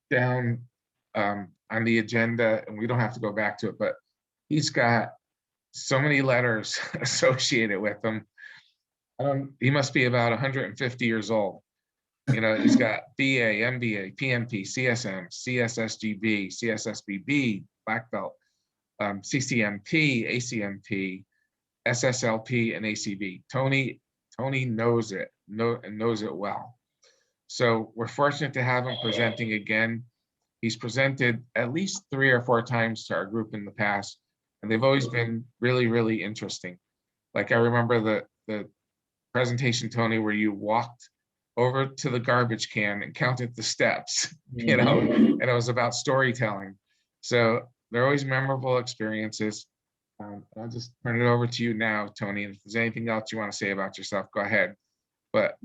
down on the agenda, and we don't have to go back to it, but he's got so many letters associated with him. He must be about 150 years old. You know, he's got BA, MBA, PMP, CSM, CSSGB, CSSBB, Black Belt, CCMP, ACMP, SSLP, and ACB. Tony knows it, knows it well. So we're fortunate to have him presenting again. He's presented at least 3 or 4 times to our group in the past, and they've always been really, really interesting. Like I remember the presentation, Tony, where you walked over to the garbage can and counted the steps, you know, and it was about storytelling. So they're always memorable experiences. I'll just turn it over to you now, Tony. If there's anything else you want to say about yourself, go ahead. But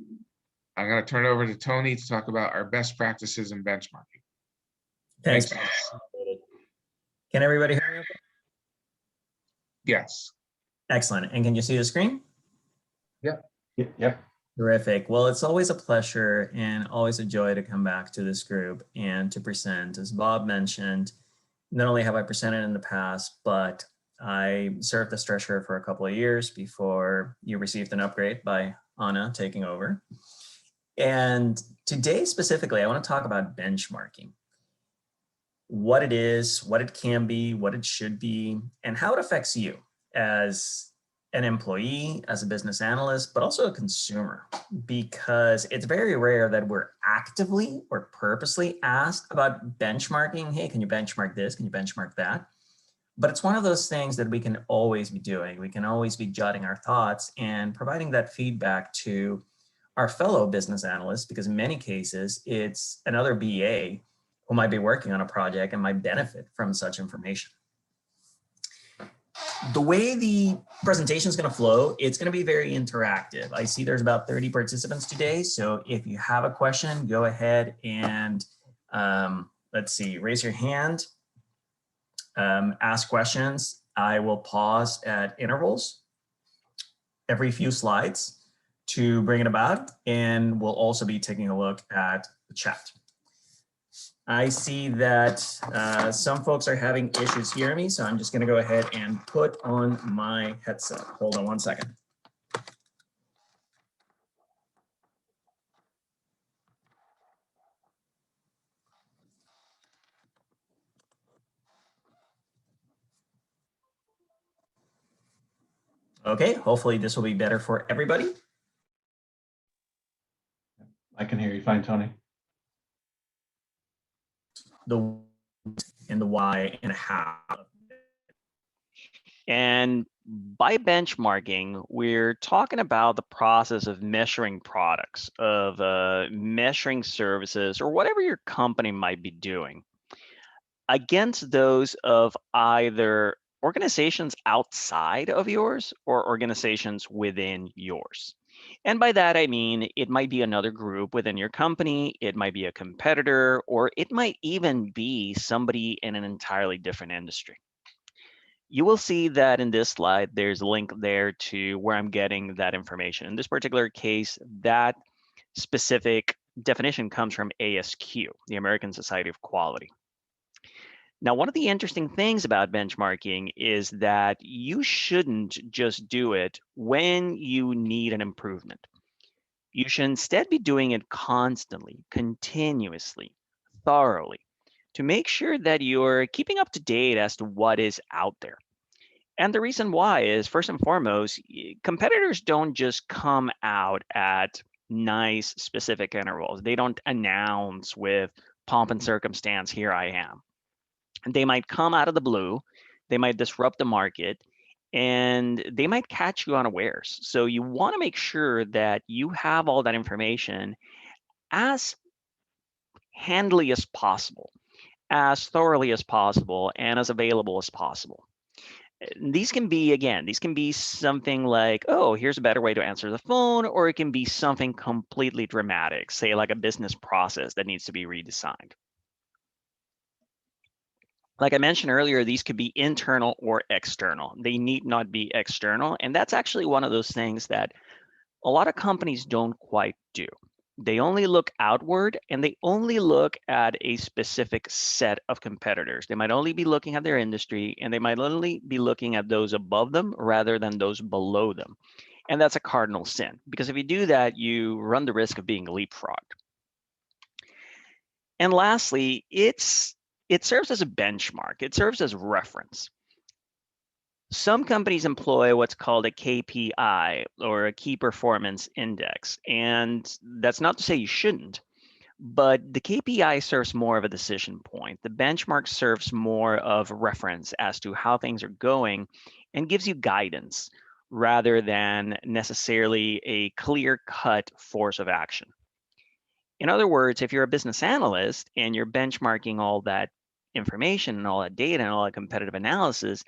I'm going to turn it over to Tony to talk about our best practices in benchmarking. Thanks. Can everybody hear me okay? Yes. Excellent. And can you see the screen? Yeah. Yep. Terrific. Well, it's always a pleasure and always a joy to come back to this group and to present. As Bob mentioned, not only have I presented in the past, but I served as treasurer for a couple of years before you received an upgrade by Anna taking over. And today specifically, I want to talk about benchmarking. What it is, what it can be, what it should be, and how it affects you as an employee, as a business analyst, but also a consumer, because it's very rare that we're actively or purposely asked about benchmarking. Hey, can you benchmark this? Can you benchmark that? But it's one of those things that we can always be doing. We can always be jotting our thoughts and providing that feedback to our fellow business analysts, because in many cases, it's another BA who might be working on a project and might benefit from such information. The way the presentation is going to flow, it's going to be very interactive. I see there's about 30 participants today. So if you have a question, go ahead and let's see, raise your hand, ask questions. I will pause at intervals every few slides to bring it about. And we'll also be taking a look at the chat. I see that some folks are having issues hearing me, so I'm just going to go ahead and put on my headset. Hold on one second. Okay, hopefully this will be better for everybody. I can hear you fine, Tony. The and the why and how. And by benchmarking, we're talking about the process of measuring products, of measuring services, or whatever your company might be doing against those of either organizations outside of yours or organizations within yours. And by that, I mean, it might be another group within your company, it might be a competitor, or it might even be somebody in an entirely different industry. You will see that in this slide, there's a link there to where I'm getting that information. In this particular case, that specific definition comes from ASQ, the American Society of Quality. Now, one of the interesting things about benchmarking is that you shouldn't just do it when you need an improvement. You should instead be doing it constantly, continuously, thoroughly, to make sure that you're keeping up to date as to what is out there. And the reason why is, first and foremost, competitors don't just come out at nice specific intervals. They don't announce with pomp and circumstance, here I am. They might come out of the blue, they might disrupt the market, and they might catch you unawares. So you want to make sure that you have all that information as handily as possible, as thoroughly as possible, and as available as possible. These can be, again, these can be something like, oh, here's a better way to answer the phone, or it can be something completely dramatic, say like a business process that needs to be redesigned. Like I mentioned earlier, these could be internal or external. They need not be external. And that's actually one of those things that a lot of companies don't quite do. They only look outward, and they only look at a specific set of competitors. They might only be looking at their industry, and they might only be looking at those above them rather than those below them. And that's a cardinal sin, because if you do that, you run the risk of being leapfrogged. And lastly, it serves as a benchmark. It serves as reference. Some companies employ what's called a KPI, or a key performance index. And that's not to say you shouldn't, but the KPI serves more of a decision point. The benchmark serves more of reference as to how things are going and gives you guidance rather than necessarily a clear-cut force of action. In other words, if you're a business analyst and you're benchmarking all that information and all that data and all that competitive analysis,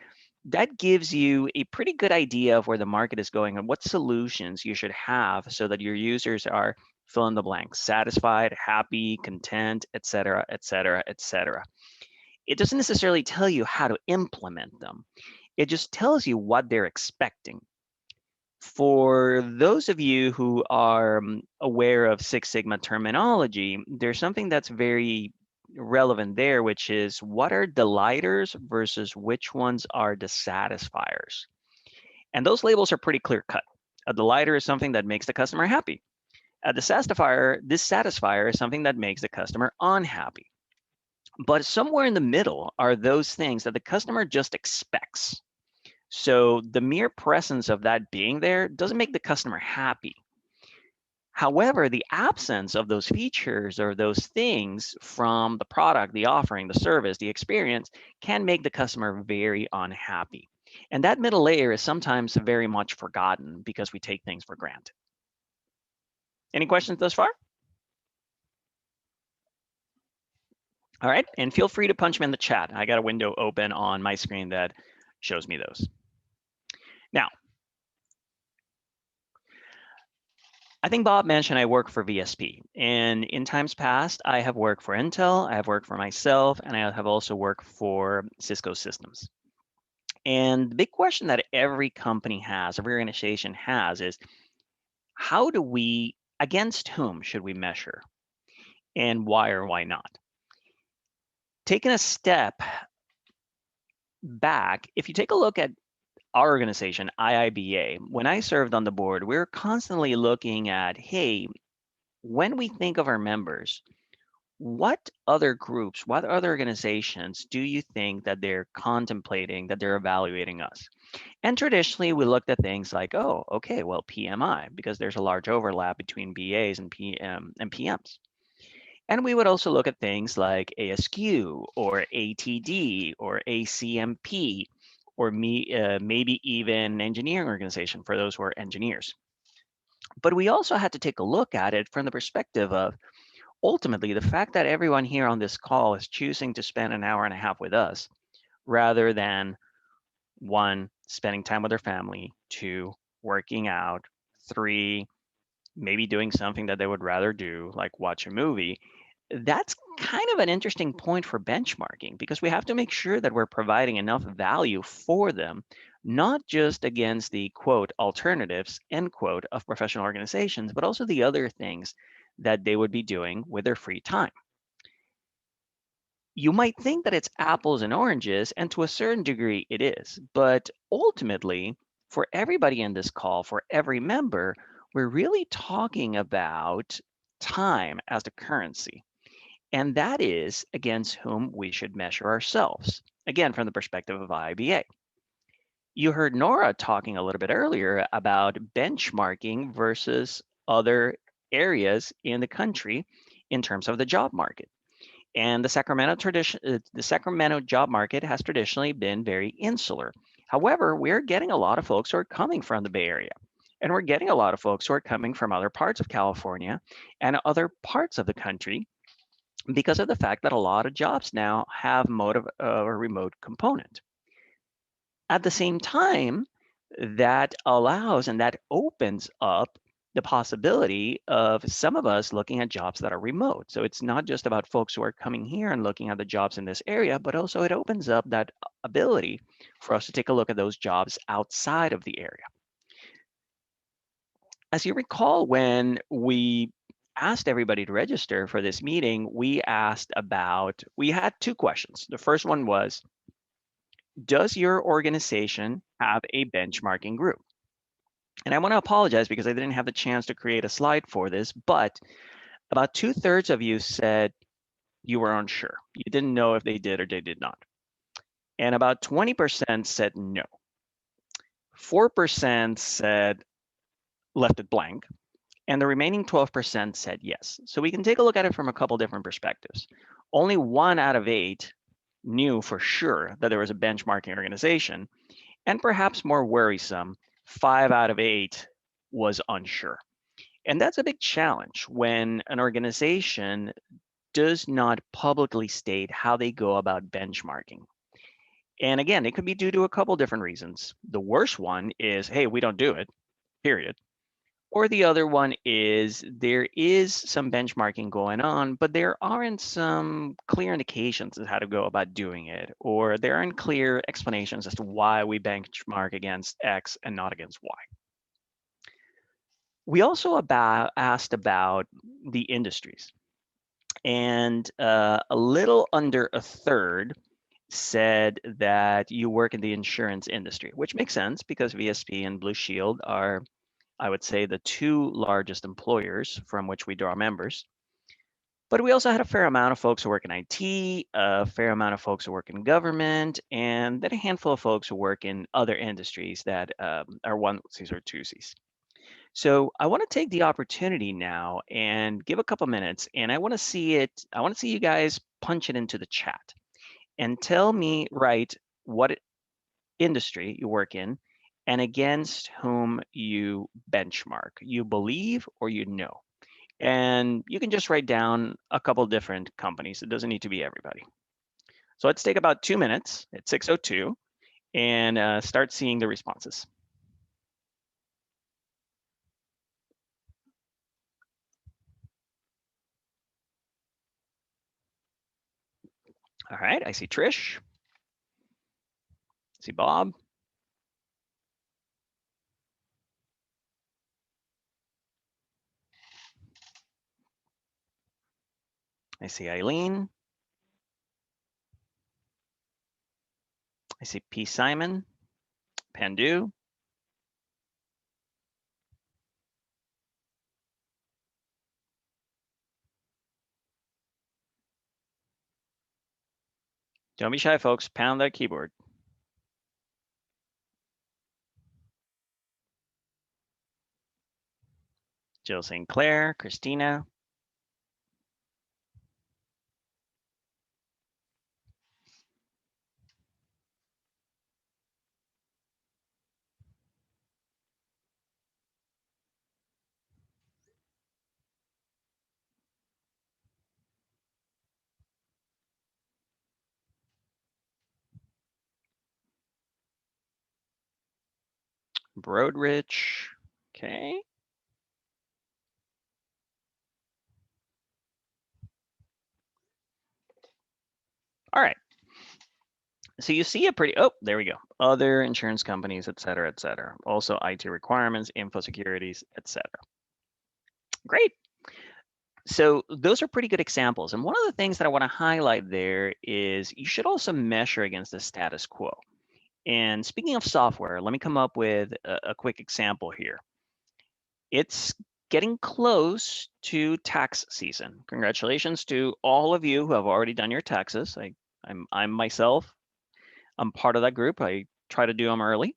that gives you a pretty good idea of where the market is going and what solutions you should have so that your users are fill in the blank, satisfied, happy, content, et cetera, et cetera, et cetera. It doesn't necessarily tell you how to implement them. It just tells you what they're expecting. For those of you who are aware of Six Sigma terminology, there's something that's very relevant there, which is what are delighters versus which ones are dissatisfiers. And those labels are pretty clear cut. A delighter is something that makes the customer happy. A dissatisfier is something that makes the customer unhappy. But somewhere in the middle are those things that the customer just expects. So the mere presence of that being there doesn't make the customer happy. However, the absence of those features or those things from the product, the offering, the service, the experience can make the customer very unhappy. And that middle layer is sometimes very much forgotten because we take things for granted. Any questions thus far? All right, and feel free to punch me in the chat. I got a window open on my screen that shows me those. Now, I think Bob mentioned I work for VSP, and in times past, I have worked for Intel, I have worked for myself, and I have also worked for Cisco Systems. And the big question that every company has, every organization has, is how do we, against whom should we measure, and why or why not? Taking a step back, if you take a look at our organization, IIBA, when I served on the board, we were constantly looking at, hey, when we think of our members, what other groups, what other organizations do you think that they're contemplating, that they're evaluating us? And traditionally, we looked at things like, oh, okay, well, PMI, because there's a large overlap between BAs and PMs. And we would also look at things like ASQ or ATD or ACMP, or maybe even engineering organization for those who are engineers. But we also had to take a look at it from the perspective of, ultimately, the fact that everyone here on this call is choosing to spend an hour and a half with us, rather than 1, spending time with their family, 2, working out, 3, maybe doing something that they would rather do, like watch a movie. That's kind of an interesting point for benchmarking, because we have to make sure that we're providing enough value for them, not just against the quote alternatives, end quote, of professional organizations, but also the other things that they would be doing with their free time. You might think that it's apples and oranges, and to a certain degree it is, but ultimately, for everybody in this call, for every member, we're really talking about time as the currency. And that is against whom we should measure ourselves, again, from the perspective of IIBA. You heard Nora talking a little bit earlier about benchmarking versus other areas in the country in terms of the job market. And the Sacramento job market has traditionally been very insular. However, we're getting a lot of folks who are coming from the Bay Area. And we're getting a lot of folks who are coming from other parts of California and other parts of the country, because of the fact that a lot of jobs now have a remote component. At the same time, that allows and that opens up the possibility of some of us looking at jobs that are remote. So it's not just about folks who are coming here and looking at the jobs in this area, but also it opens up that ability for us to take a look at those jobs outside of the area. As you recall, when we asked everybody to register for this meeting, we had two questions. The first one was, does your organization have a benchmarking group? And I want to apologize because I didn't have the chance to create a slide for this, but about 2/3 of you said you were unsure. You didn't know if they did or they did not. And about 20% said no. 4% said left it blank. And the remaining 12% said yes. So we can take a look at it from a couple different perspectives. Only 1 out of 8 knew for sure that there was a benchmarking organization, and perhaps more worrisome, 5 out of 8 was unsure. And that's a big challenge when an organization does not publicly state how they go about benchmarking. And again, it could be due to a couple different reasons. The worst one is, hey, we don't do it, period. Or the other one is there is some benchmarking going on, but there aren't some clear indications of how to go about doing it, or there aren't clear explanations as to why we benchmark against X and not against Y. We also asked about the industries, and a little under a third said that you work in the insurance industry, which makes sense because VSP and Blue Shield are, I would say, the 2 largest employers from which we draw members. But we also had a fair amount of folks who work in IT, a fair amount of folks who work in government, and then a handful of folks who work in other industries that are onesies or twosies. So I want to take the opportunity now and give a couple minutes, and I want to see you guys punch it into the chat and tell me, right, what industry you work in and against whom you benchmark, you believe or you know. And you can just write down a couple different companies. It doesn't need to be everybody. So let's take about 2 minutes at 6:02 and start seeing the responses. All right, I see Trish. I see Bob. I see Eileen. I see P. Simon, Pandu. Don't be shy, folks. Pound that keyboard. Jill St. Clair, Christina. Broadrich. Okay. All right. So you see a pretty, oh, there we go. Other insurance companies, et cetera, et cetera. Also IT requirements, info securities, et cetera. Great. So those are pretty good examples. And one of the things that I want to highlight there is you should also measure against the status quo. And speaking of software, let me come up with a quick example here. It's getting close to tax season. Congratulations to all of you who have already done your taxes. I'm myself, I'm part of that group. I try to do them early.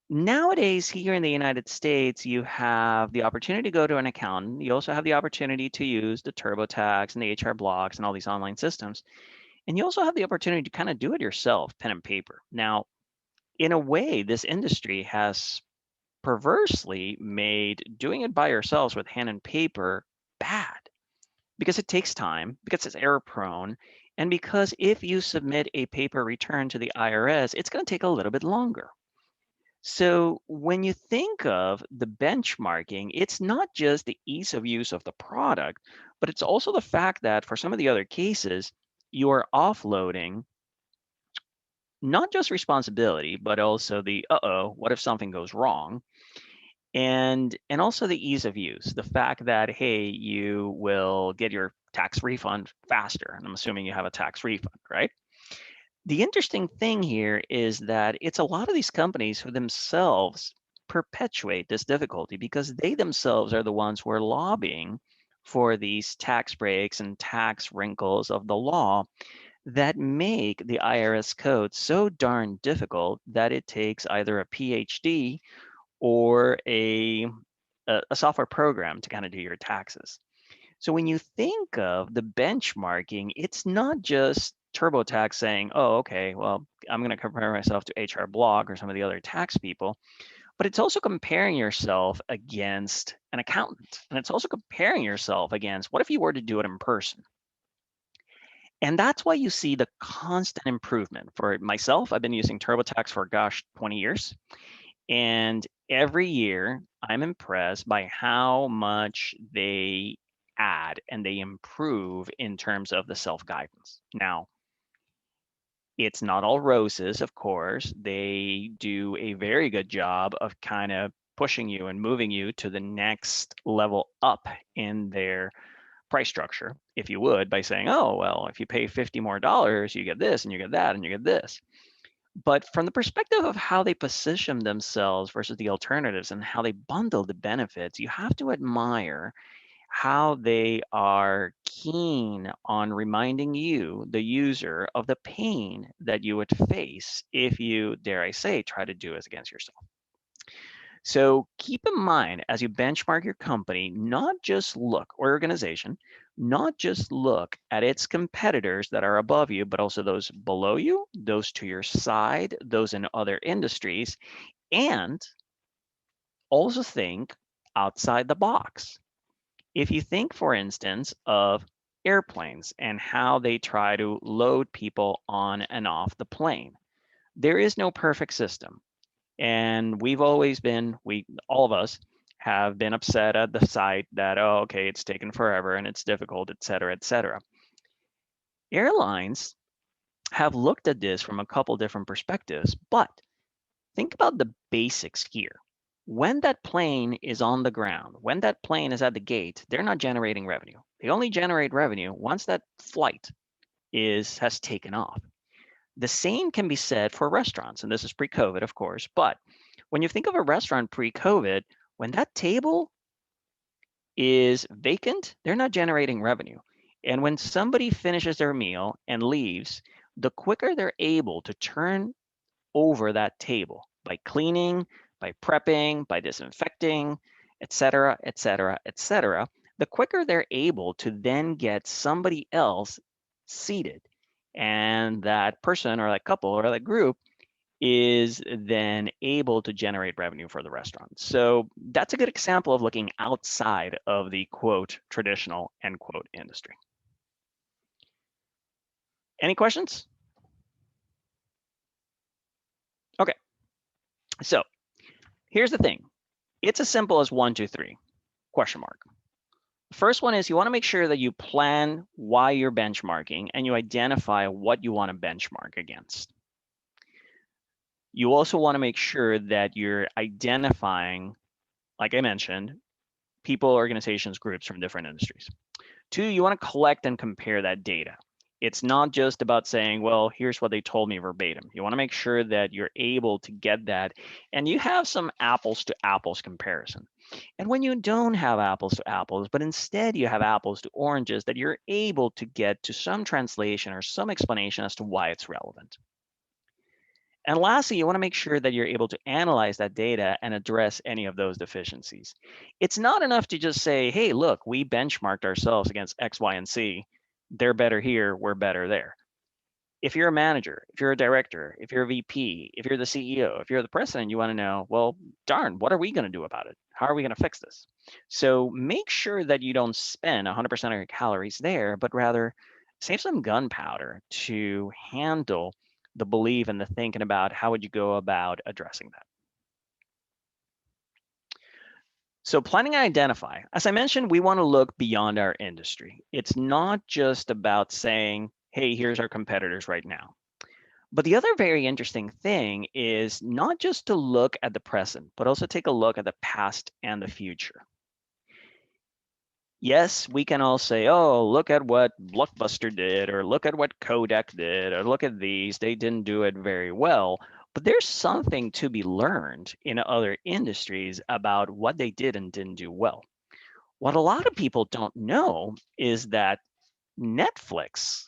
Nowadays, here in the United States, you have the opportunity to go to an accountant. You also have the opportunity to use the TurboTax and the HR blocks and all these online systems. And you also have the opportunity to kind of do it yourself, pen and paper. Now, in a way, this industry has perversely made doing it by yourselves with pen and paper bad because it takes time, because it's error prone, and because if you submit a paper return to the IRS, it's going to take a little bit longer. So when you think of the benchmarking, it's not just the ease of use of the product, but it's also the fact that for some of the other cases, you are offloading not just responsibility, but also the, what if something goes wrong? And also the ease of use, the fact that, hey, you will get your tax refund faster. And I'm assuming you have a tax refund, right? The interesting thing here is that it's a lot of these companies who themselves perpetuate this difficulty because they themselves are the ones who are lobbying for these tax breaks and tax wrinkles of the law that make the IRS code so darn difficult that it takes either a PhD or a software program to kind of do your taxes. So when you think of the benchmarking, it's not just TurboTax saying, oh, okay, well, I'm going to compare myself to HR Block or some of the other tax people, but it's also comparing yourself against an accountant. And it's also comparing yourself against what if you were to do it in person? And that's why you see the constant improvement. For myself, I've been using TurboTax for, gosh, 20 years. And every year, I'm impressed by how much they add and they improve in terms of the self-guidance. Now, it's not all roses, of course. They do a very good job of kind of pushing you and moving you to the next level up in their price structure, if you would, by saying, oh, well, if you pay $50 more, you get this and you get that and you get this. But from the perspective of how they position themselves versus the alternatives and how they bundle the benefits, you have to admire how they are keen on reminding you, the user, of the pain that you would face if you, dare I say, try to do it against yourself. So keep in mind as you benchmark your company, not just look, or organization, not just look at its competitors that are above you, but also those below you, those to your side, those in other industries, and also think outside the box. If you think, for instance, of airplanes and how they try to load people on and off the plane, there is no perfect system. And we've always been, all of us have been upset at the site that, oh, okay, it's taken forever and it's difficult, et cetera, et cetera. Airlines have looked at this from a couple different perspectives, but think about the basics here. When that plane is on the ground, when that plane is at the gate, they're not generating revenue. They only generate revenue once that flight has taken off. The same can be said for restaurants, and this is pre-COVID, of course, but when you think of a restaurant pre-COVID, when that table is vacant, they're not generating revenue. And when somebody finishes their meal and leaves, the quicker they're able to turn over that table by cleaning, by prepping, by disinfecting, et cetera, et cetera, et cetera, the quicker they're able to then get somebody else seated. And that person or that couple or that group is then able to generate revenue for the restaurant. So that's a good example of looking outside of the quote traditional end quote industry. Any questions? Okay, so here's the thing. It's as simple as 1, 2, 3, question mark. The first one is you want to make sure that you plan why you're benchmarking and you identify what you want to benchmark against. You also want to make sure that you're identifying, like I mentioned, people, organizations, groups from different industries. 2, you want to collect and compare that data. It's not just about saying, well, here's what they told me verbatim. You want to make sure that you're able to get that and you have some apples to apples comparison. And when you don't have apples to apples, but instead you have apples to oranges, that you're able to get to some translation or some explanation as to why it's relevant. And lastly, you want to make sure that you're able to analyze that data and address any of those deficiencies. It's not enough to just say, hey, look, we benchmarked ourselves against X, Y, and Z. They're better here, we're better there. If you're a manager, if you're a director, if you're a VP, if you're the CEO, if you're the president, you want to know, well, darn, what are we going to do about it? How are we going to fix this? So make sure that you don't spend 100% of your calories there, but rather save some gunpowder to handle the belief and the thinking about how would you go about addressing that. So planning and identify, as I mentioned, we want to look beyond our industry. It's not just about saying, hey, here's our competitors right now. But the other very interesting thing is not just to look at the present, but also take a look at the past and the future. Yes, we can all say, oh, look at what Blockbuster did, or look at what Kodak did, or look at these, they didn't do it very well. But there's something to be learned in other industries about what they did and didn't do well. What a lot of people don't know is that Netflix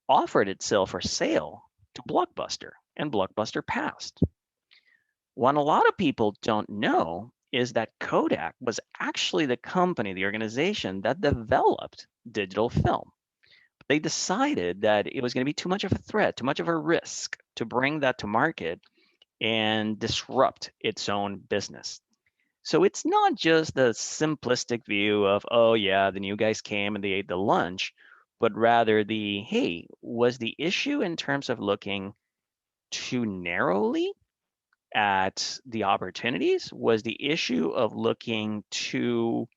offered itself for sale to Blockbuster, and Blockbuster passed. What a lot of people don't know is that Kodak was actually the company, the organization that developed digital film. They decided that it was going to be too much of a threat, too much of a risk to bring that to market and disrupt its own business. So it's not just the simplistic view of, oh yeah, the new guys came and they ate the lunch, but rather the, hey, was the issue in terms of looking too narrowly at the opportunities? Was the issue of looking too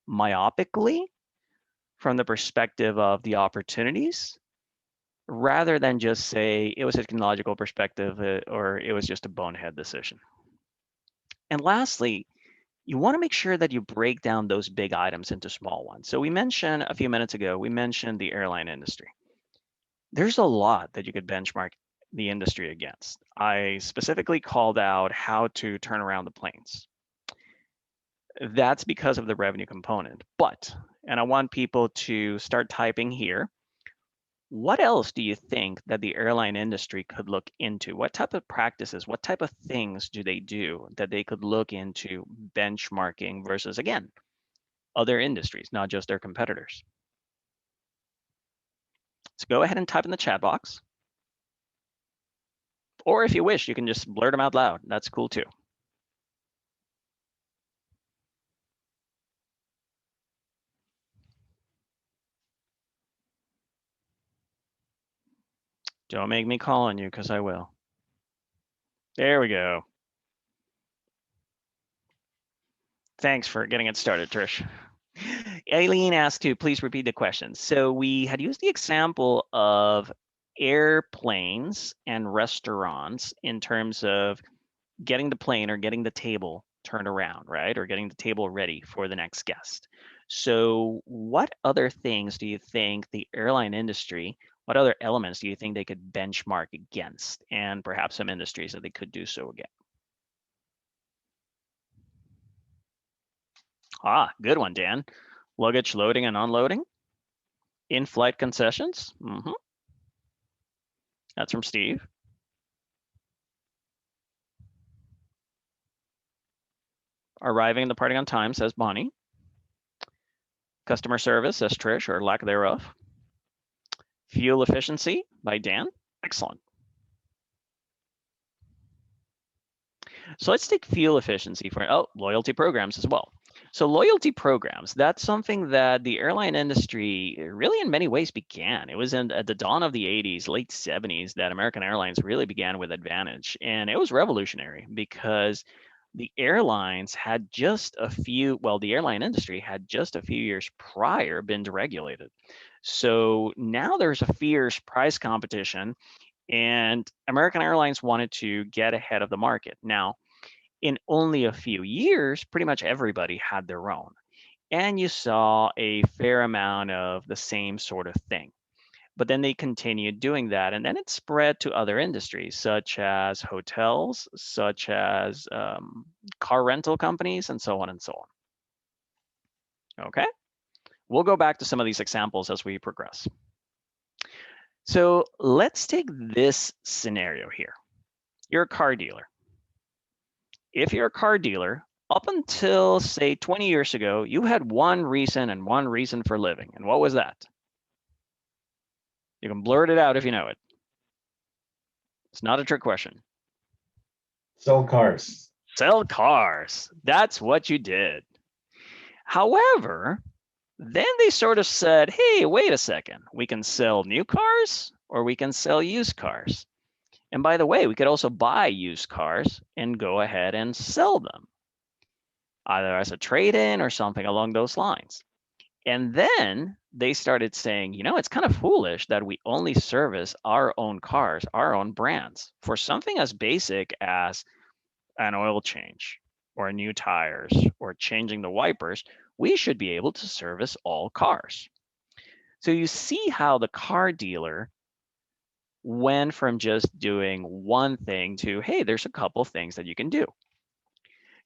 myopically from the perspective of the opportunities, rather than just say it was a technological perspective or it was just a bonehead decision? And lastly, you want to make sure that you break down those big items into small ones. So we mentioned a few minutes ago, we mentioned the airline industry. There's a lot that you could benchmark the industry against. I specifically called out how to turn around the planes. That's because of the revenue component. But, and I want people to start typing here, what else do you think that the airline industry could look into? What type of practices, what type of things do they do that they could look into benchmarking versus, again, other industries, not just their competitors? So go ahead and type in the chat box. Or if you wish, you can just blurt them out loud. That's cool too. Don't make me call on you, because I will. There we go. Thanks for getting it started, Trish. Aileen asked to please repeat the question. So we had used the example of airplanes and restaurants in terms of getting the plane or getting the table turned around, right? Or getting the table ready for the next guest. So what other things do you think the airline industry, what other elements do you think they could benchmark against, and perhaps some industries that they could do so again? Ah, good one, Dan. Luggage loading and unloading. In-flight concessions. That's from Steve. Arriving and departing on time, says Bonnie. Customer service, says Trish, or lack thereof. Fuel efficiency by Dan. Excellent. So let's take fuel efficiency for, loyalty programs as well. So loyalty programs, that's something that the airline industry really in many ways began. It was at the dawn of the 80s, late 70s, that American Airlines really began with Advantage. And it was revolutionary because the airlines had just a few, well, the airline industry had just a few years prior been deregulated. So now there's a fierce price competition, and American Airlines wanted to get ahead of the market. Now, in only a few years, pretty much everybody had their own. And you saw a fair amount of the same sort of thing. But then they continued doing that, and then it spread to other industries, such as hotels, such as car rental companies, and so on and so on. Okay, we'll go back to some of these examples as we progress. So let's take this scenario here. You're a car dealer. If you're a car dealer, up until, say, 20 years ago, you had one reason for living. And what was that? You can blurt it out if you know it. It's not a trick question. Sell cars. Sell cars. That's what you did. However, then they sort of said, hey, wait a second. We can sell new cars or we can sell used cars. And by the way, we could also buy used cars and go ahead and sell them, either as a trade-in or something along those lines. And then they started saying, you know, it's kind of foolish that we only service our own cars, our own brands. For something as basic as an oil change or new tires or changing the wipers, we should be able to service all cars. So you see how the car dealer went from just doing one thing to, hey, there's a couple things that you can do.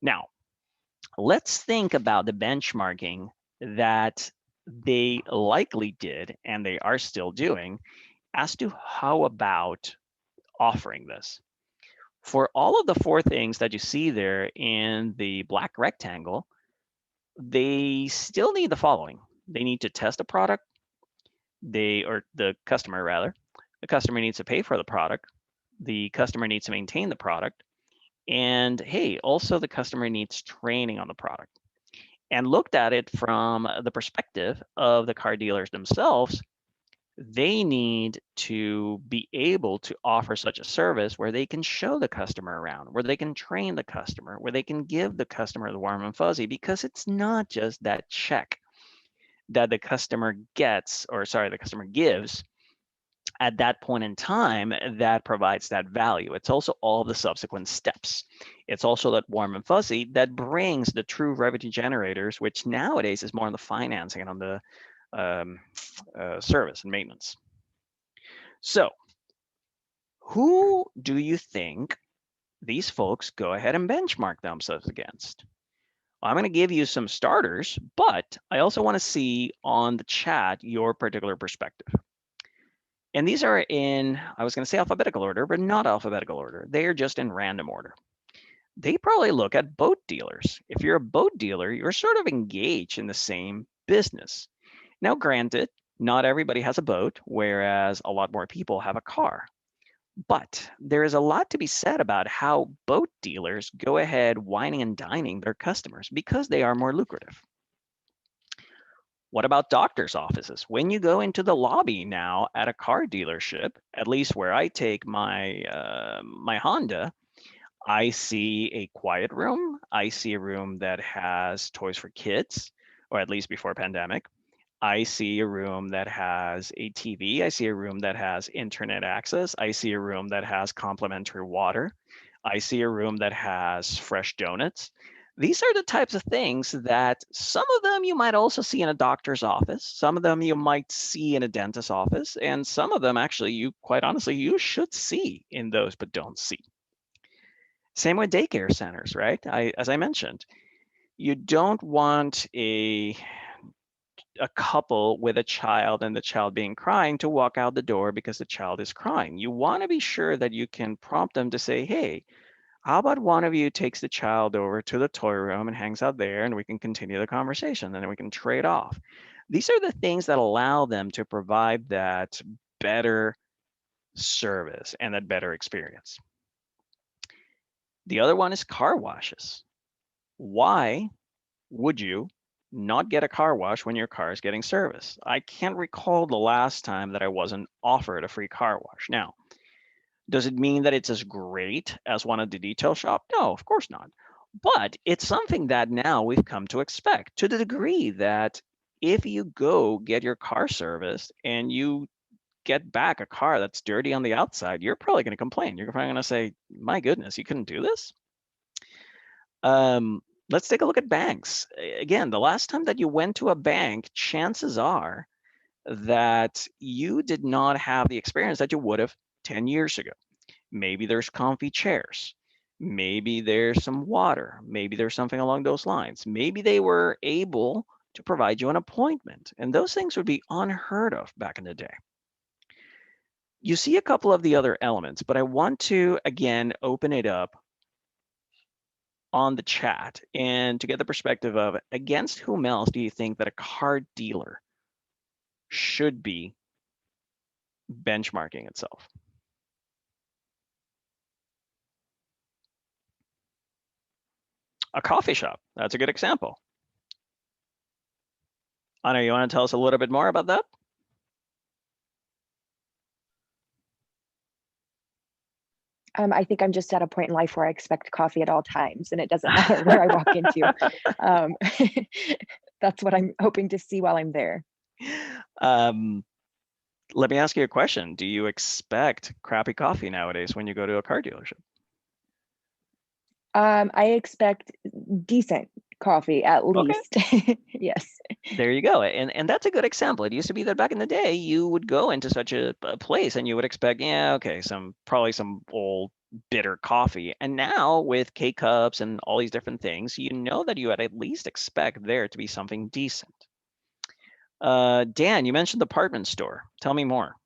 Now, let's think about the benchmarking that they likely did and they are still doing as to how about offering this. For all of the four things that you see there in the black rectangle, they still need the following. They need to test a product, or the customer rather. The customer needs to pay for the product. The customer needs to maintain the product. And hey, also the customer needs training on the product. And looked at it from the perspective of the car dealers themselves, they need to be able to offer such a service where they can show the customer around, where they can train the customer, where they can give the customer the warm and fuzzy, because it's not just that check that the customer gets, or sorry, the customer gives at that point in time that provides that value. It's also all the subsequent steps. It's also that warm and fuzzy that brings the true revenue generators, which nowadays is more on the financing and on the service and maintenance. So who do you think these folks go ahead and benchmark themselves against? I'm going to give you some starters, but I also want to see on the chat your particular perspective. And these are in, I was going to say alphabetical order, but not alphabetical order. They are just in random order. They probably look at boat dealers. If you're a boat dealer, you're sort of engaged in the same business. Now, granted, not everybody has a boat, whereas a lot more people have a car. But there is a lot to be said about how boat dealers go ahead whining and dining their customers because they are more lucrative. What about doctor's offices? When you go into the lobby now at a car dealership, at least where I take my my Honda, I see a quiet room. I see a room that has toys for kids, or at least before pandemic. I see a room that has a TV. I see a room that has internet access. I see a room that has complimentary water. I see a room that has fresh donuts. These are the types of things that some of them you might also see in a doctor's office. Some of them you might see in a dentist's office. And some of them actually, you quite honestly, you should see in those, but don't see. Same with daycare centers, right? As I mentioned, you don't want a couple with a child and the child being crying to walk out the door because the child is crying. You want to be sure that you can prompt them to say, hey, how about one of you takes the child over to the toy room and hangs out there and we can continue the conversation and then we can trade off. These are the things that allow them to provide that better service and that better experience. The other one is car washes. Why would you not get a car wash when your car is getting serviced? I can't recall the last time that I wasn't offered a free car wash. Now, does it mean that it's as great as one at the detail shop? No, of course not. But it's something that now we've come to expect, to the degree that if you go get your car serviced and you get back a car that's dirty on the outside, you're probably going to complain. You're probably going to say, my goodness, you couldn't do this? Let's take a look at banks. Again, the last time that you went to a bank, chances are that you did not have the experience that you would have 10 years ago. Maybe there's comfy chairs. Maybe there's some water. Maybe there's something along those lines. Maybe they were able to provide you an appointment. And those things would be unheard of back in the day. You see a couple of the other elements, but I want to, again, open it up on the chat and to get the perspective of against whom else do you think that a car dealer should be benchmarking itself? A coffee shop, that's a good example. Anna, you want to tell us a little bit more about that? I think I'm just at a point in life where I expect coffee at all times, and it doesn't matter where I walk into. That's what I'm hoping to see while I'm there. Let me ask you a question. Do you expect crappy coffee nowadays when you go to a car dealership? I expect decent coffee at Okay. least. Yes. There you go. And that's a good example. It used to be that back in the day, you would go into such a place and you would expect, yeah, okay, probably some old bitter coffee. And now with K cups and all these different things, you know that you would at least expect there to be something decent. Dan, you mentioned the department store. Tell me more.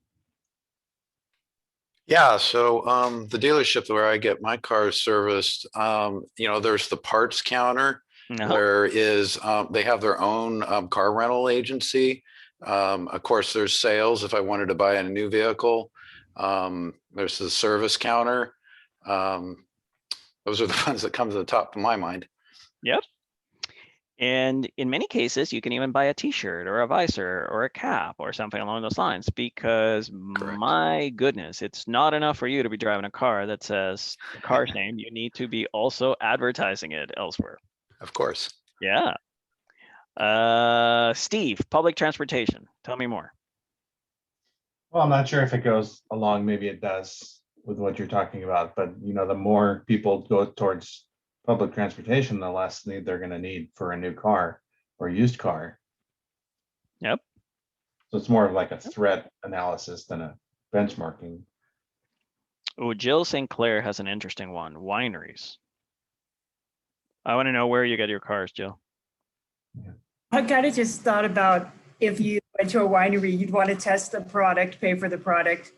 Yeah, so the dealership where I get my cars serviced, there's the parts counter. Uh-huh. There is, they have their own car rental agency. Of course, there's sales if I wanted to buy a new vehicle. There's the service counter. Those are the ones that come to the top of my mind. Yep. And in many cases, you can even buy a t-shirt or a visor or a cap or something along those lines, because Correct. my goodness, it's not enough for you to be driving a car that says the car's name. You need to be also advertising it elsewhere. Of course. Yeah. Steve, public transportation. Tell me more. Well, I'm not sure if it goes along, maybe it does with what you're talking about, but the more people go towards public transportation, the less need they're going to need for a new car or used car. Yep. So it's more of like a threat analysis than a benchmarking. Oh, Jill St. Clair has an interesting one. Wineries. I want to know where you get your cars, Jill. I kind of just thought about if you went to a winery, you'd want to test the product, pay for the product.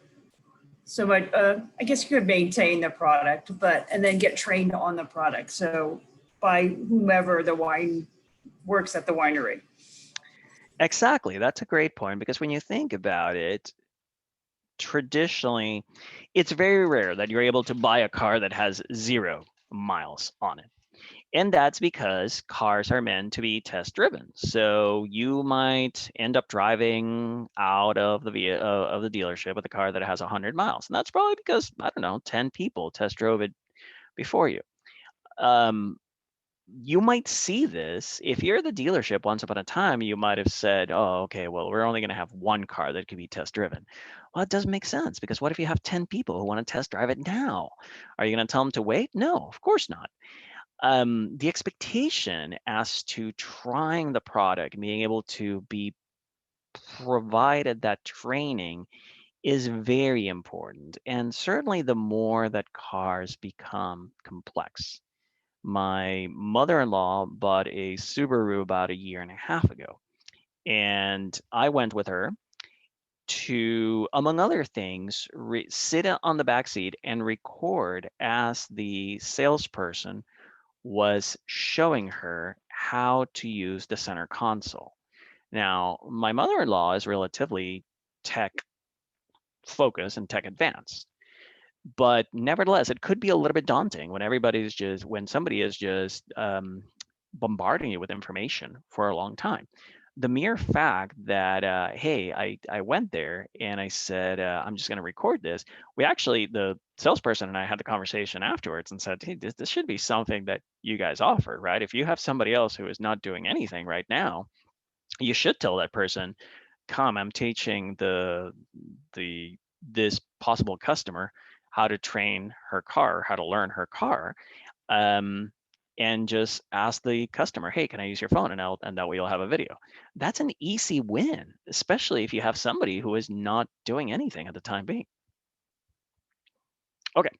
So I guess you could maintain the product, and then get trained on the product. So by whomever the wine works at the winery. Exactly. That's a great point, because when you think about it, traditionally, it's very rare that you're able to buy a car that has 0 miles on it. And that's because cars are meant to be test driven. So you might end up driving out of the dealership with a car that has 100 miles. And that's probably because, I don't know, 10 people test drove it before you. You might see this if you're the dealership. Once upon a time, you might have said, oh, okay, well, we're only going to have 1 car that can be test driven. Well, it doesn't make sense, because what if you have 10 people who want to test drive it now? Are you going to tell them to wait? No, of course not. The expectation as to trying the product and being able to be provided that training is very important. And certainly the more that cars become complex. My mother-in-law bought a Subaru about 1.5 years ago, and I went with her to, among other things, sit on the back seat and record as the salesperson was showing her how to use the center console. Now, my mother-in-law is relatively tech focused and tech advanced, but nevertheless, it could be a little bit daunting when somebody is just bombarding you with information for a long time. The mere fact that, hey, I went there and I said, I'm just going to record this. The salesperson and I had the conversation afterwards and said, hey, this should be something that you guys offer, right? If you have somebody else who is not doing anything right now, you should tell that person, come, I'm teaching this possible customer how to train her car, how to learn her car. And just ask the customer, hey, can I use your phone? And that way you'll have a video. That's an easy win, especially if you have somebody who is not doing anything at the time being. Okay,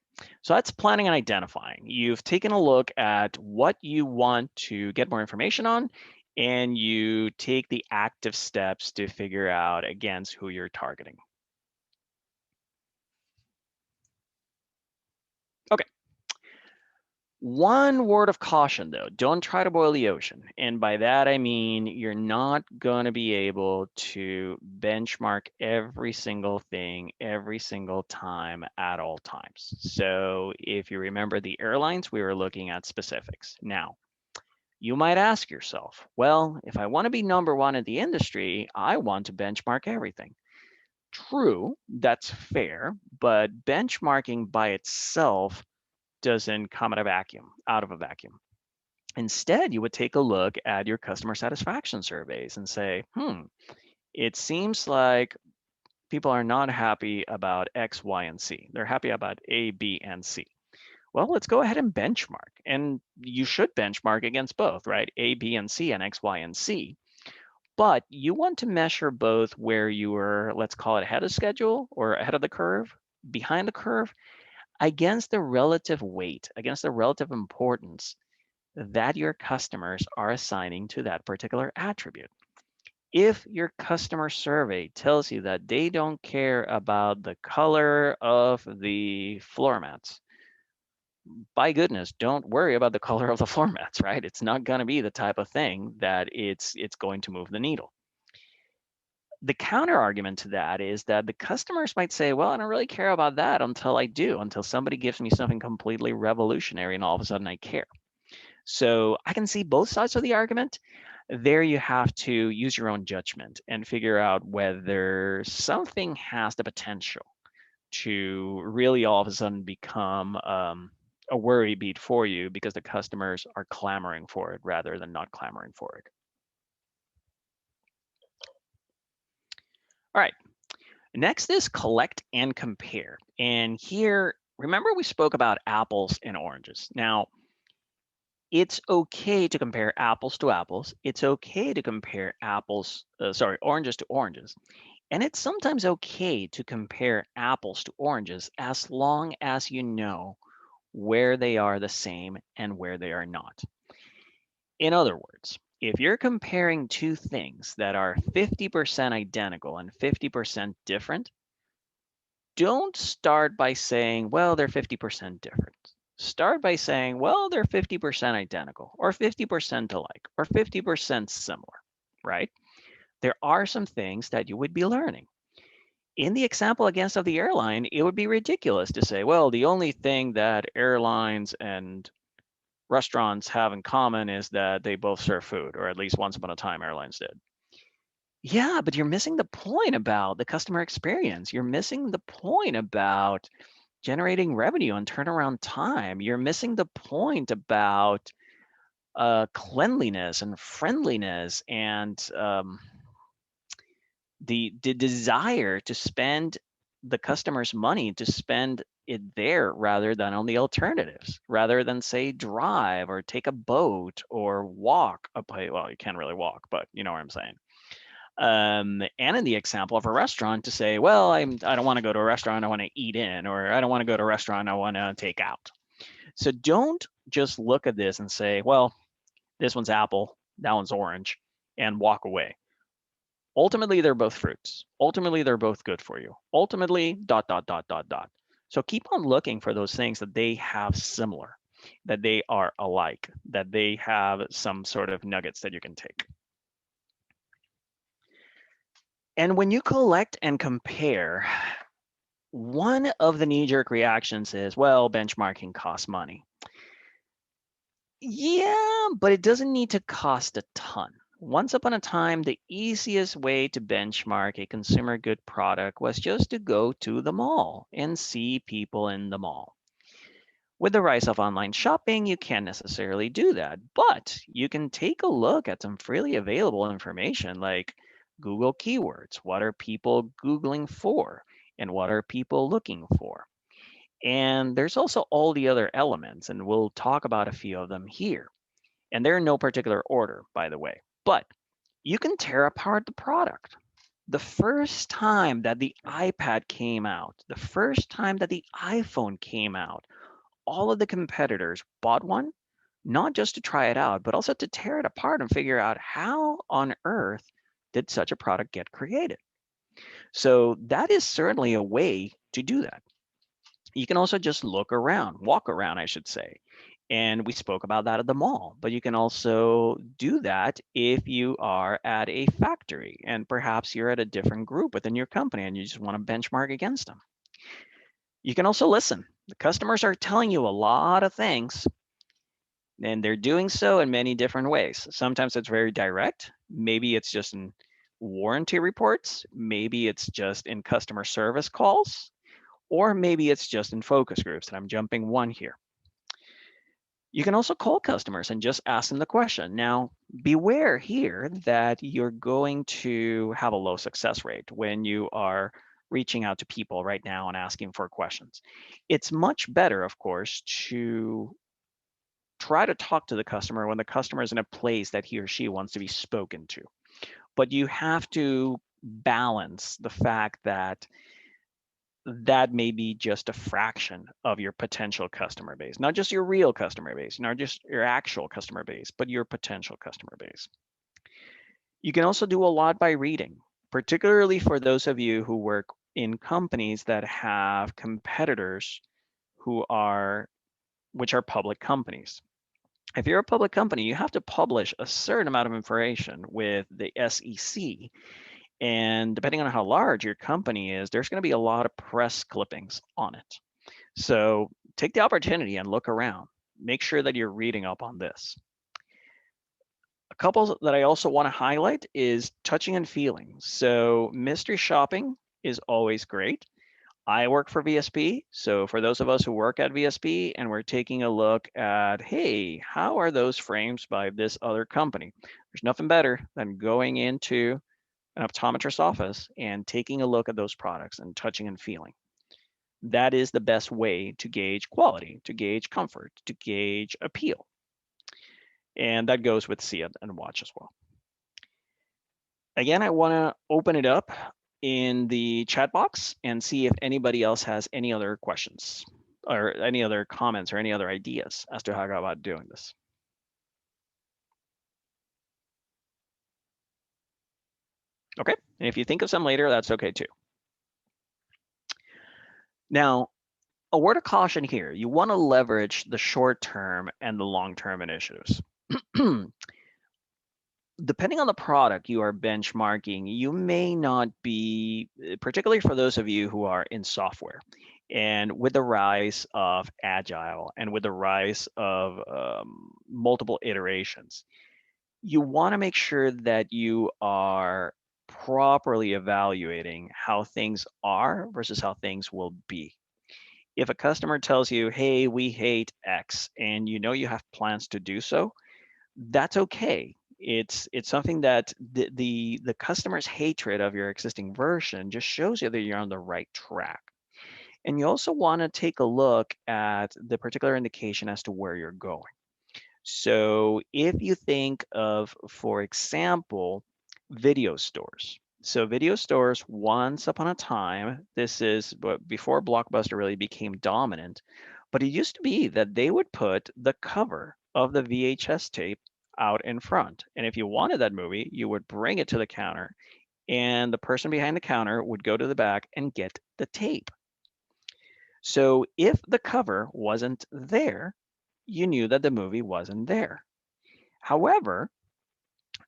so that's planning and identifying. You've taken a look at what you want to get more information on, and you take the active steps to figure out against who you're targeting. Okay. One word of caution, though, don't try to boil the ocean. And by that, I mean, you're not going to be able to benchmark every single thing every single time at all times. So if you remember the airlines, we were looking at specifics. Now, you might ask yourself, well, if I want to be number 1 in the industry, I want to benchmark everything. True, that's fair, but benchmarking by itself doesn't come out of a vacuum. Instead, you would take a look at your customer satisfaction surveys and say, It seems like people are not happy about X, Y, and Z. They're happy about A, B, and C. Well, let's go ahead and benchmark. And you should benchmark against both, right? A, B, and C, and X, Y, and Z. But you want to measure both where you were, let's call it ahead of schedule or ahead of the curve, behind the curve, against the relative weight, against the relative importance that your customers are assigning to that particular attribute. If your customer survey tells you that they don't care about the color of the floor mats, by goodness, don't worry about the color of the floor mats, right? It's not going to be the type of thing that it's going to move the needle. The counter argument to that is that the customers might say, well, I don't really care about that until I do, until somebody gives me something completely revolutionary and all of a sudden I care. So I can see both sides of the argument. There you have to use your own judgment and figure out whether something has the potential to really all of a sudden become a worry bead for you because the customers are clamoring for it rather than not clamoring for it. All right, next is collect and compare. And here, remember we spoke about apples and oranges. Now, it's okay to compare apples to apples. It's okay to compare oranges to oranges. And it's sometimes okay to compare apples to oranges as long as you know where they are the same and where they are not. In other words, if you're comparing two things that are 50% identical and 50% different, don't start by saying, well, they're 50% different. Start by saying, well, they're 50% identical or 50% alike or 50% similar, right? There are some things that you would be learning. In the example against of the airline, it would be ridiculous to say, well, the only thing that airlines and restaurants have in common is that they both serve food, or at least once upon a time airlines did. Yeah, but you're missing the point about the customer experience. You're missing the point about generating revenue and turnaround time. You're missing the point about cleanliness and friendliness and the desire to spend the customer's money to spend it there rather than on the alternatives, rather than say drive or take a boat or walk a place. Well, you can't really walk, but you know what I'm saying. And in the example of a restaurant to say, well, I don't want to go to a restaurant, I want to eat in, or I don't want to go to a restaurant, I want to take out. So don't just look at this and say, well, this one's apple, that one's orange, and walk away. Ultimately, they're both fruits. Ultimately, they're both good for you. Ultimately, ... So keep on looking for those things that they have similar, that they are alike, that they have some sort of nuggets that you can take. And when you collect and compare, one of the knee-jerk reactions is, well, benchmarking costs money. Yeah, but it doesn't need to cost a ton. Once upon a time, the easiest way to benchmark a consumer good product was just to go to the mall and see people in the mall. With the rise of online shopping, you can't necessarily do that, but you can take a look at some freely available information like Google keywords. What are people Googling for? And what are people looking for? And there's also all the other elements, and we'll talk about a few of them here. And they're in no particular order, by the way. But you can tear apart the product. The first time that the iPad came out, the first time that the iPhone came out, all of the competitors bought one, not just to try it out, but also to tear it apart and figure out how on earth did such a product get created. So that is certainly a way to do that. You can also just look around, walk around, I should say. And we spoke about that at the mall, but you can also do that if you are at a factory and perhaps you're at a different group within your company and you just want to benchmark against them. You can also listen. The customers are telling you a lot of things, and they're doing so in many different ways. Sometimes it's very direct. Maybe it's just in warranty reports. Maybe it's just in customer service calls, or maybe it's just in focus groups, and I'm jumping one here. You can also call customers and just ask them the question. Now, beware here that you're going to have a low success rate when you are reaching out to people right now and asking for questions. It's much better, of course, to try to talk to the customer when the customer is in a place that he or she wants to be spoken to. But you have to balance the fact that that may be just a fraction of your potential customer base, not just your real customer base, not just your actual customer base, but your potential customer base. You can also do a lot by reading, particularly for those of you who work in companies that have competitors which are public companies. If you're a public company, you have to publish a certain amount of information with the SEC. And depending on how large your company is, there's going to be a lot of press clippings on it. So take the opportunity and look around. Make sure that you're reading up on this. A couple that I also want to highlight is touching and feeling. So mystery shopping is always great. I work for VSP. So for those of us who work at VSP and we're taking a look at, hey, how are those frames by this other company? There's nothing better than going into an optometrist's office and taking a look at those products and touching and feeling. That is the best way to gauge quality, to gauge comfort, to gauge appeal. And that goes with see it and watch as well. Again, I want to open it up in the chat box and see if anybody else has any other questions or any other comments or any other ideas as to how I go about doing this. Okay, and if you think of some later, that's okay too. Now, a word of caution here. You want to leverage the short-term and the long-term initiatives. Depending on the product you are benchmarking, you may not be, particularly for those of you who are in software, and with the rise of agile and with the rise of multiple iterations, you want to make sure that you are properly evaluating how things are versus how things will be. If a customer tells you, hey, we hate X, and you know you have plans to do so, that's okay. It's something that the customer's hatred of your existing version just shows you that you're on the right track. And you also want to take a look at the particular indication as to where you're going. So if you think of, for example, video stores. So video stores, once upon a time, this is before Blockbuster really became dominant, but it used to be that they would put the cover of the VHS tape out in front. And if you wanted that movie, you would bring it to the counter and the person behind the counter would go to the back and get the tape. So if the cover wasn't there, you knew that the movie wasn't there. However,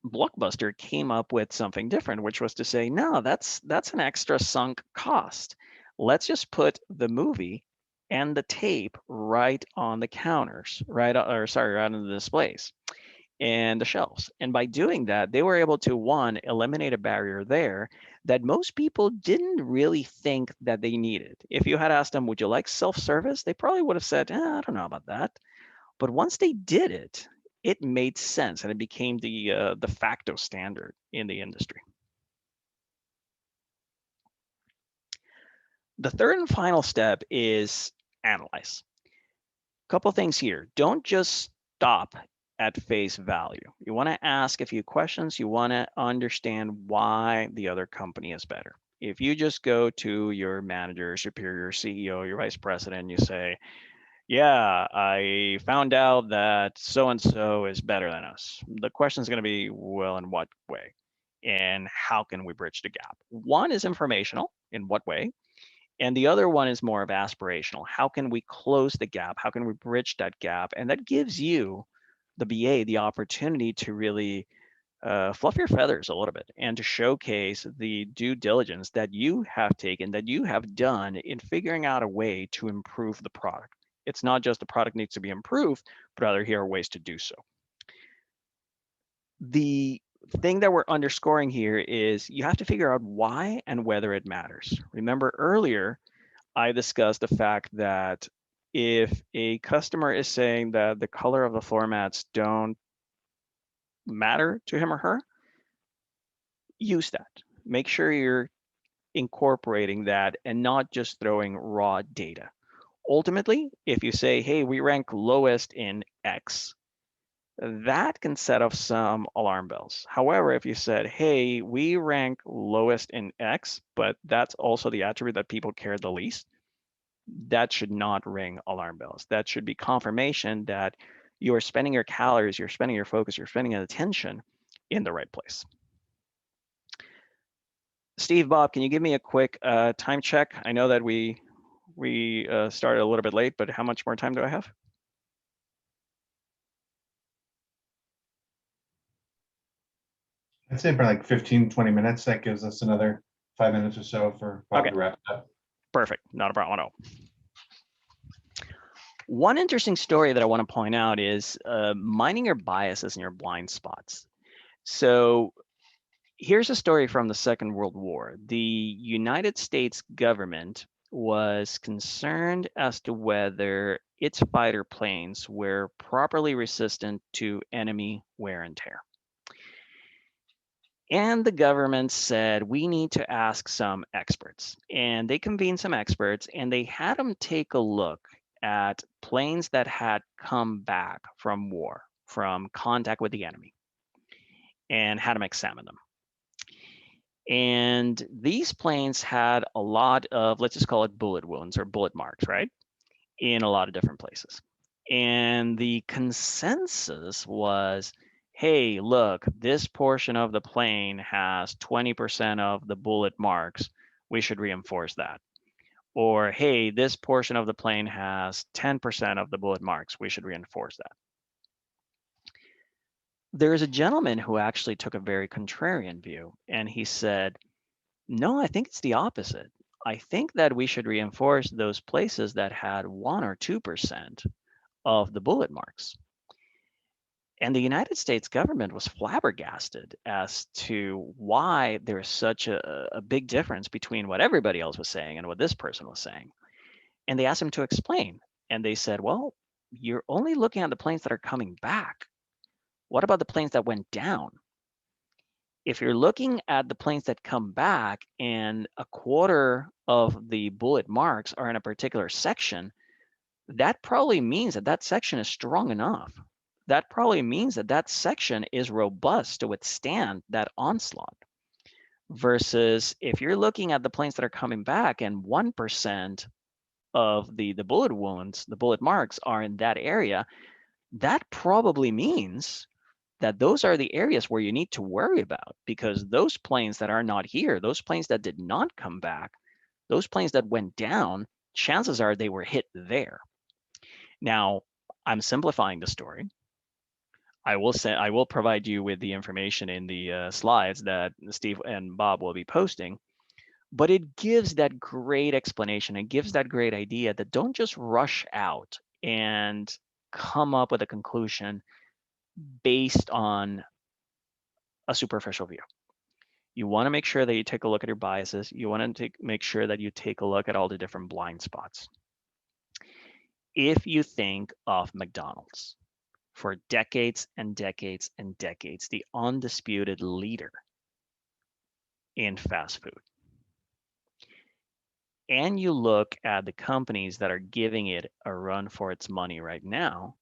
Blockbuster came up with something different, which was to say, no, that's an extra sunk cost. Let's just put the movie and the tape right on the counters, right on the displays and the shelves. And by doing that, they were able to, one, eliminate a barrier there that most people didn't really think that they needed. If you had asked them, would you like self-service? They probably would have said, I don't know about that. But once they did it, it made sense and it became the de facto standard in the industry. The third and final step is analyze. A couple things here. Don't just stop at face value. You want to ask a few questions. You want to understand why the other company is better. If you just go to your manager, superior, CEO, your vice president, and you say, yeah, I found out that so-and-so is better than us. The question is going to be, well, in what way? And how can we bridge the gap? One is informational, in what way? And the other one is more of aspirational. How can we close the gap? How can we bridge that gap? And that gives you, the BA, the opportunity to really fluff your feathers a little bit and to showcase the due diligence that you have taken, that you have done in figuring out a way to improve the product. It's not just the product needs to be improved, but rather here are ways to do so. The thing that we're underscoring here is you have to figure out why and whether it matters. Remember earlier, I discussed the fact that if a customer is saying that the color of the floor mats don't matter to him or her, use that. Make sure you're incorporating that and not just throwing raw data. Ultimately, if you say, hey, we rank lowest in X, that can set off some alarm bells. However, if you said, hey, we rank lowest in X, but that's also the attribute that people care the least, that should not ring alarm bells. That should be confirmation that you are spending your calories, you're spending your focus, you're spending your attention in the right place. Steve, Bob, can you give me a quick time check? I know that we started a little bit late, but how much more time do I have? I'd say for like 15, 20 minutes. That gives us another 5 minutes or so for Bob Okay. to wrap it up. Perfect, not a problem at all. One interesting story that I want to point out is mining your biases and your blind spots. So here's a story from the Second World War. The United States government was concerned as to whether its fighter planes were properly resistant to enemy wear and tear. And the government said, we need to ask some experts. And they convened some experts and they had them take a look at planes that had come back from war, from contact with the enemy, and had them examine them. And these planes had a lot of, let's just call it bullet wounds or bullet marks, right? In a lot of different places. And the consensus was, hey, look, this portion of the plane has 20% of the bullet marks. We should reinforce that. Or, hey, this portion of the plane has 10% of the bullet marks. We should reinforce that. There's a gentleman who actually took a very contrarian view, and he said, no, I think it's the opposite. I think that we should reinforce those places that had 1 or 2% of the bullet marks. And the United States government was flabbergasted as to why there's such a big difference between what everybody else was saying and what this person was saying. And they asked him to explain. And they said, well, you're only looking at the planes that are coming back. What about the planes that went down? If you're looking at the planes that come back and a quarter of the bullet marks are in a particular section, that probably means that that section is strong enough. That probably means that that section is robust to withstand that onslaught. Versus if you're looking at the planes that are coming back and 1% of the bullet wounds, the bullet marks are in that area, that probably means that those are the areas where you need to worry about, because those planes that are not here, those planes that did not come back, those planes that went down, chances are they were hit there. Now, I'm simplifying the story. I will provide you with the information in the slides that Steve and Bob will be posting, but it gives that great explanation. It gives that great idea that don't just rush out and come up with a conclusion based on a superficial view. You want to make sure that you take a look at your biases. You want to make sure that you take a look at all the different blind spots. If you think of McDonald's, for decades and decades and decades, the undisputed leader in fast food, and you look at the companies that are giving it a run for its money right now,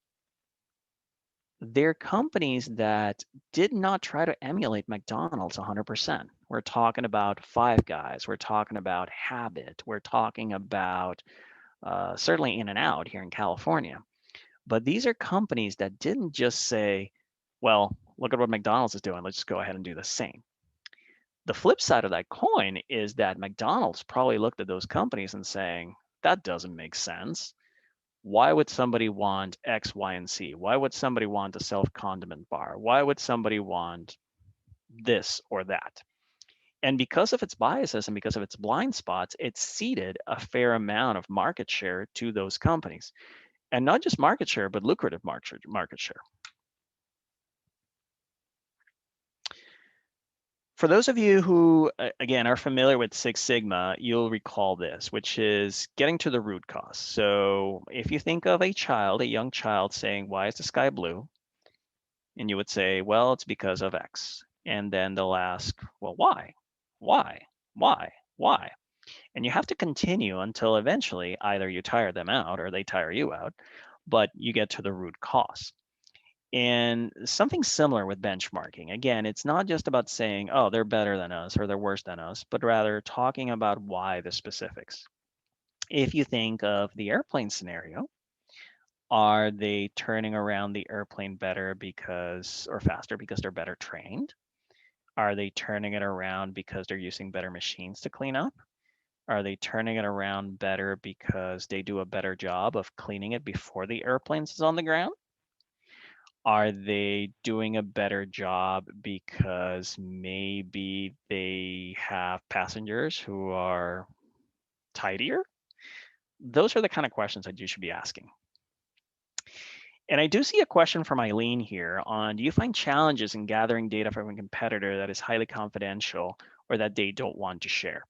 they're companies that did not try to emulate McDonald's 100%. We're talking about Five Guys. We're talking about Habit. We're talking about certainly In-N-Out here in California. But these are companies that didn't just say, well, look at what McDonald's is doing. Let's just go ahead and do the same. The flip side of that coin is that McDonald's probably looked at those companies and saying, that doesn't make sense. Why would somebody want X, Y, and Z? Why would somebody want a self-condiment bar? Why would somebody want this or that? And because of its biases and because of its blind spots, it ceded a fair amount of market share to those companies. And not just market share, but lucrative market share. For those of you who, again, are familiar with Six Sigma, you'll recall this, which is getting to the root cause. So if you think of a child, a young child saying, why is the sky blue? And you would say, well, it's because of X. And then they'll ask, well, why? Why? Why? Why? And you have to continue until eventually either you tire them out or they tire you out, but you get to the root cause. And something similar with benchmarking. Again, it's not just about saying, oh, they're better than us or they're worse than us, but rather talking about why the specifics. If you think of the airplane scenario, are they turning around the airplane better because, or faster because they're better trained? Are they turning it around because they're using better machines to clean up? Are they turning it around better because they do a better job of cleaning it before the airplanes is on the ground? Are they doing a better job because maybe they have passengers who are tidier? Those are the kind of questions that you should be asking. And I do see a question from Eileen here on, do you find challenges in gathering data from a competitor that is highly confidential or that they don't want to share?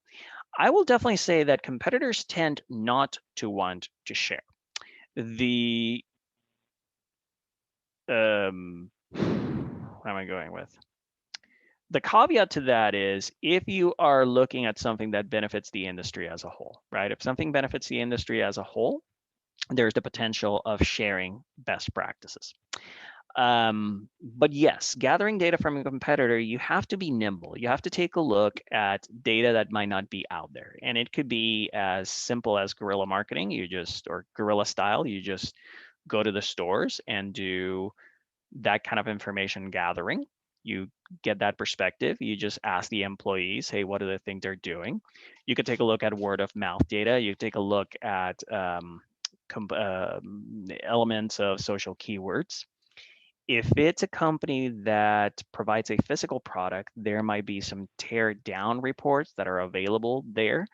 I will definitely say that competitors tend not to want to share. The what am I going with? The caveat to that is if you are looking at something that benefits the industry as a whole, right? If something benefits the industry as a whole, there's the potential of sharing best practices. But yes, gathering data from a competitor, you have to be nimble. You have to take a look at data that might not be out there. And it could be as simple as guerrilla marketing, or guerrilla style, you just go to the stores and do that kind of information gathering. You get that perspective. You just ask the employees, hey, what do they think they're doing? You could take a look at word of mouth data. You take a look at elements of social keywords. If it's a company that provides a physical product, there might be some tear down reports that are available there.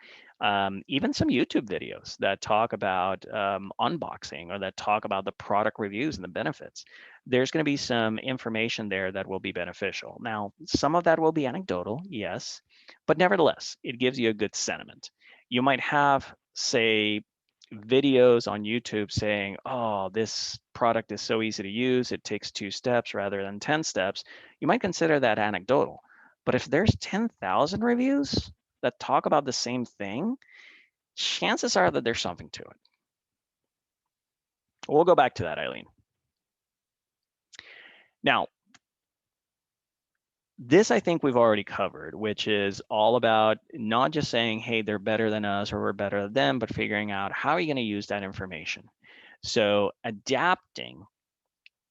Even some YouTube videos that talk about unboxing or that talk about the product reviews and the benefits. There's going to be some information there that will be beneficial. Now, some of that will be anecdotal, yes, but nevertheless, it gives you a good sentiment. You might have, say, videos on YouTube saying, oh, this product is so easy to use, it takes 2 steps rather than 10 steps, you might consider that anecdotal. But if there's 10,000 reviews that talk about the same thing, chances are that there's something to it. We'll go back to that, Eileen. Now, this I think we've already covered, which is all about not just saying, hey, they're better than us or we're better than them, but figuring out how are you going to use that information. So adapting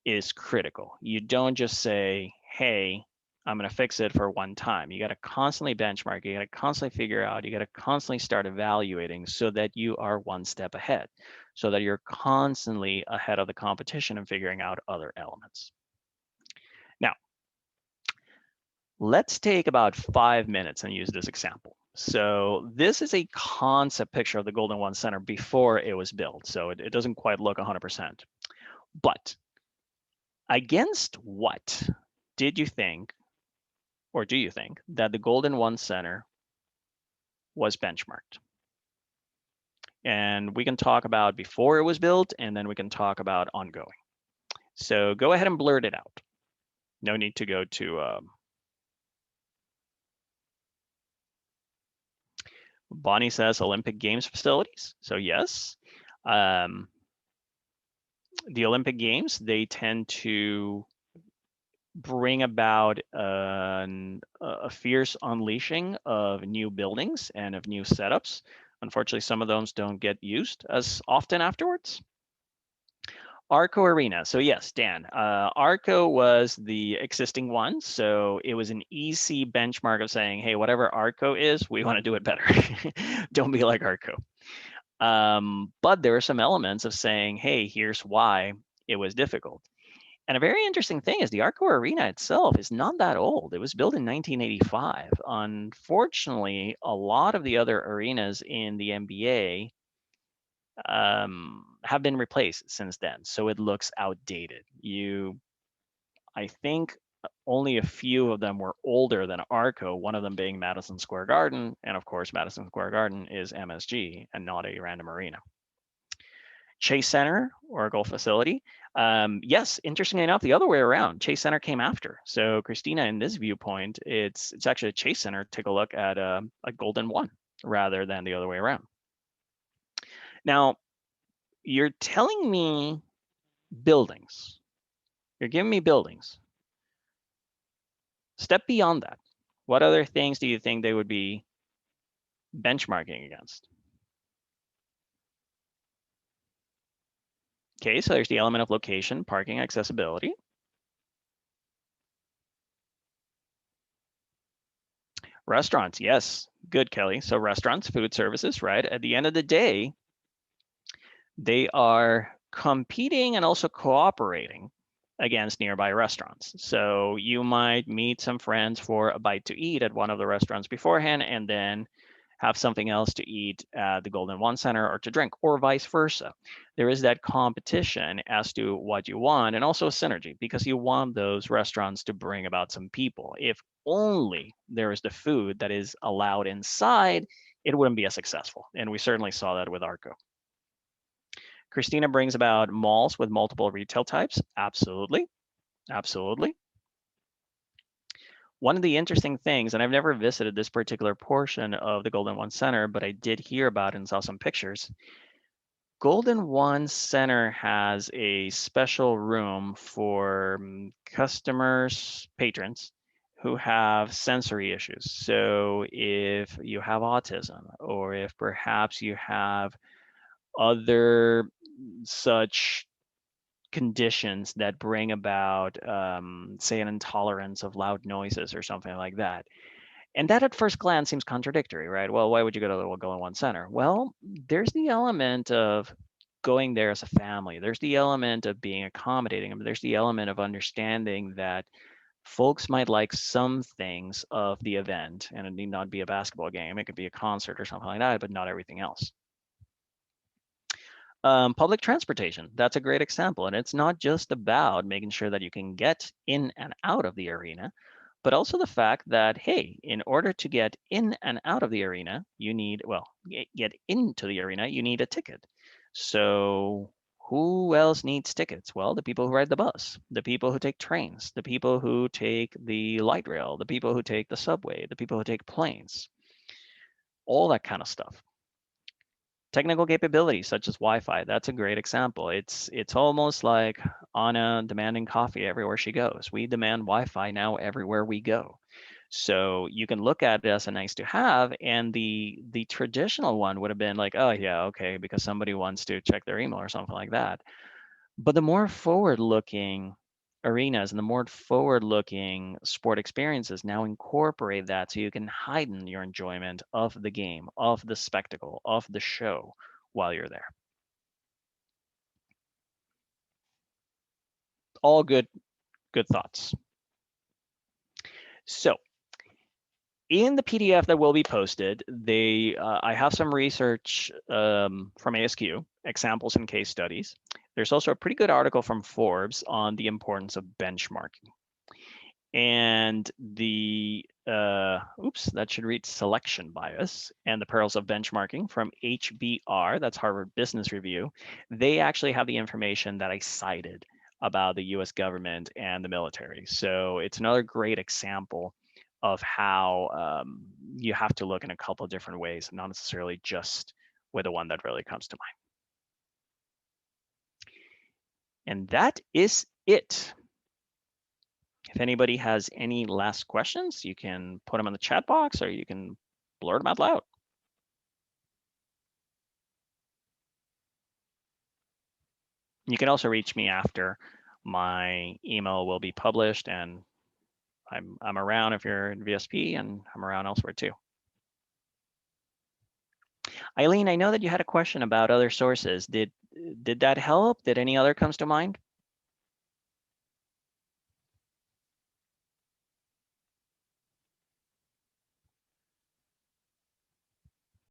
is critical. You don't just say, hey, I'm going to fix it for one time. You got to constantly benchmark. You got to constantly figure out. You got to constantly start evaluating so that you are one step ahead, so that you're constantly ahead of the competition and figuring out other elements. Now, let's take about 5 minutes and use this example. So this is a concept picture of the Golden One Center before it was built. So it doesn't quite look 100%. But against what did you think, or do you think, that the Golden One Center was benchmarked? And we can talk about before it was built, and then we can talk about ongoing. So go ahead and blurt it out. No need to go to Bonnie says Olympic Games facilities. So yes, the Olympic Games, they tend to bring about a fierce unleashing of new buildings and of new setups. Unfortunately, some of those don't get used as often afterwards. Arco Arena. So yes, Dan, Arco was the existing one. So it was an easy benchmark of saying, hey, whatever Arco is, we want to do it better. Don't be like Arco. But there are some elements of saying, hey, here's why it was difficult. And a very interesting thing is the Arco Arena itself is not that old. It was built in 1985. Unfortunately, a lot of the other arenas in the NBA have been replaced since then. So it looks outdated. I think only a few of them were older than Arco, one of them being Madison Square Garden. And of course, Madison Square Garden is MSG and not a random arena. Chase Center, Oracle facility. Yes, interestingly enough, the other way around, Chase Center came after. So Christina, in this viewpoint, it's actually a Chase Center. Take a look at a Golden One rather than the other way around. Now, you're telling me buildings. You're giving me buildings. Step beyond that. What other things do you think they would be benchmarking against? Okay, so there's the element of location, parking, accessibility. Restaurants, yes, good, Kelly. So restaurants, food services, right? At the end of the day, they are competing and also cooperating against nearby restaurants. So you might meet some friends for a bite to eat at one of the restaurants beforehand and then have something else to eat at the Golden One Center or to drink, or vice versa. There is that competition as to what you want, and also synergy, because you want those restaurants to bring about some people. If only there is the food that is allowed inside, it wouldn't be as successful. And we certainly saw that with Arco. Christina brings about malls with multiple retail types. Absolutely, absolutely. One of the interesting things, and I've never visited this particular portion of the Golden One Center, but I did hear about it and saw some pictures. Golden One Center has a special room for customers, patrons who have sensory issues. So if you have autism, or if perhaps you have other such conditions that bring about, say, an intolerance of loud noises or something like that. And that at first glance seems contradictory, right? Well, why would you go to the Golden One Center? Well, there's the element of going there as a family. There's the element of being accommodating. There's the element of understanding that folks might like some things of the event, and it need not be a basketball game. It could be a concert or something like that, but not everything else. Public transportation, that's a great example. And it's not just about making sure that you can get in and out of the arena, but also the fact that, hey, in order to get in and out of the arena, you need, well, get into the arena, you need a ticket. So who else needs tickets? Well, the people who ride the bus, the people who take trains, the people who take the light rail, the people who take the subway, the people who take planes, all that kind of stuff. Technical capabilities such as Wi-Fi, that's a great example. It's almost like Anna demanding coffee everywhere she goes. We demand Wi-Fi now everywhere we go. So you can look at it as a nice to have, and the traditional one would have been like, oh yeah, okay, because somebody wants to check their email or something like that. But the more forward-looking arenas and the more forward-looking sport experiences now incorporate that, so you can heighten your enjoyment of the game, of the spectacle, of the show while you're there. All good thoughts. So in the PDF that will be posted, I have some research from ASQ, examples and case studies. There's also a pretty good article from Forbes on the importance of benchmarking. And that should read selection bias and the perils of benchmarking from HBR, that's Harvard Business Review. They actually have the information that I cited about the US government and the military. So it's another great example of how you have to look in a couple of different ways, not necessarily just with the one that really comes to mind. And that is it. If anybody has any last questions, you can put them in the chat box or you can blurt them out loud. You can also reach me after my email will be published, and I'm around if you're in VSP, and I'm around elsewhere too. Eileen, I know that you had a question about other sources. Did that help? Did any other comes to mind?